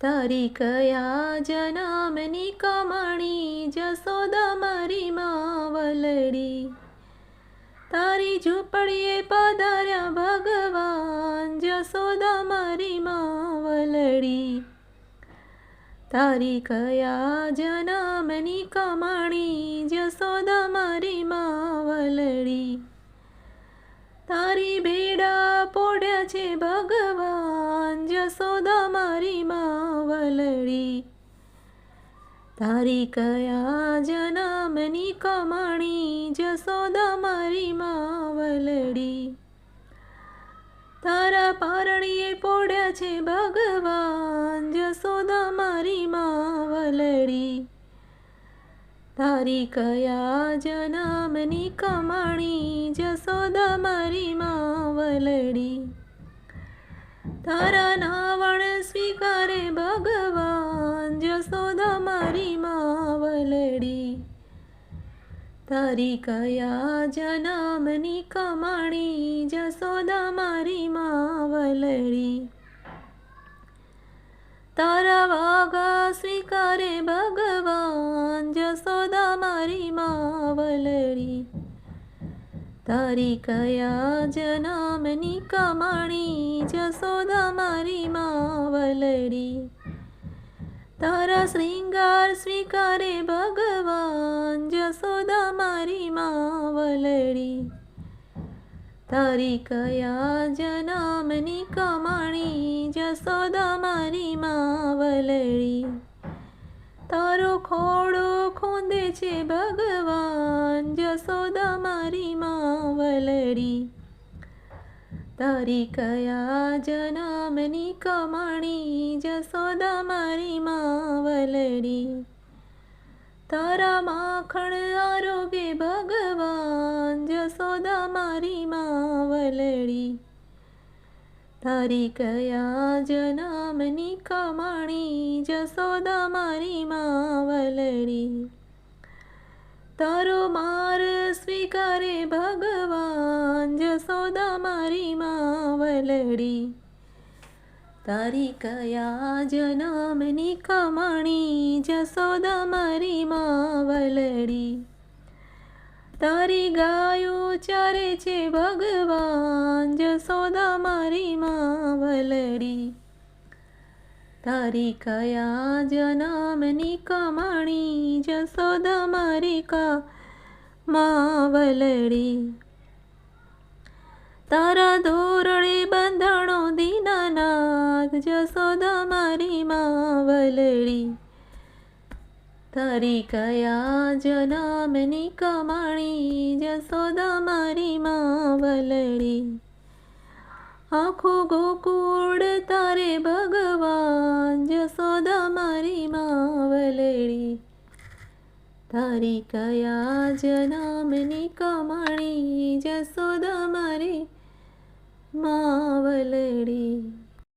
તારી કયા જનામની કમાણી જશોદા મારી માવલડી. તારી ઝૂંપડીએ પધાર્યા ભગવાન જશોદા મારી માવલડી. તારી કયા જનામની કમાણી જશોદા મારી માવલડી. તારી ભેડા પોઢ્યા છે ભગવાન જશોદા મારી માવલડી. તારી કયા જનામની કમાણી જશોદા મારી માવલડી. તારા પારણીએ પોઢ્યા છે ભગવાન જશોદા મારી માવલડી. તારી કયા જનામની કમાણી જશોદા મારી માવલડી. તારા નાવણ સ્વીકારે ભગવાન જશોદા મારી માવલડી. તારી કયા જનામની કમાણી જશોદા મારી માવલડી. તારા વાઘા સ્વીકારે ભગવાન જશોદા મારી માવલડી. તારી કયા જનામની કમાણી જશોદા મારી માવલડી. તારા શ્રીંગાર સ્વીકારે ભગવાન જશોદા મારી માવલડી. તારી કયા જનામની કમાણી જશોદા મારી માવલડી. તારો ખોડો ખૂંદે છે ભગવાન જશોદા મારી માવલડી. તારી કયા જનામની કમાણી જશોદા મારી માવલડી. તારા માખણ આરોગે ભગવાન જશોદા મારી માવલડી. તારી કયા જનામની કમાણી જશોદા મારી માવલડી. તારો માર સ્વીકારે ભગવાન જશોદા મારી માવલડી. તારી કયા જનામની કમાણી જશોદા મારી માવલડી. તારી ગાયો ચરે છે ભગવાન જશોદા મારી માવલડી. તારી કયા જનામની કમાણી જશોદા મારી માવલડી. તારા ધોરણે બંધાણો દીનાનાથ જશોદા મારી માવલડી. તારી કયા જનામની કમાણી જશોદા મારી માવલડી. આખું ગોકુળ તારે ભગવાન જશોદા મારી માવલડી. તારી કયા જનામની કમાણી જશોદા મારી માવલડી.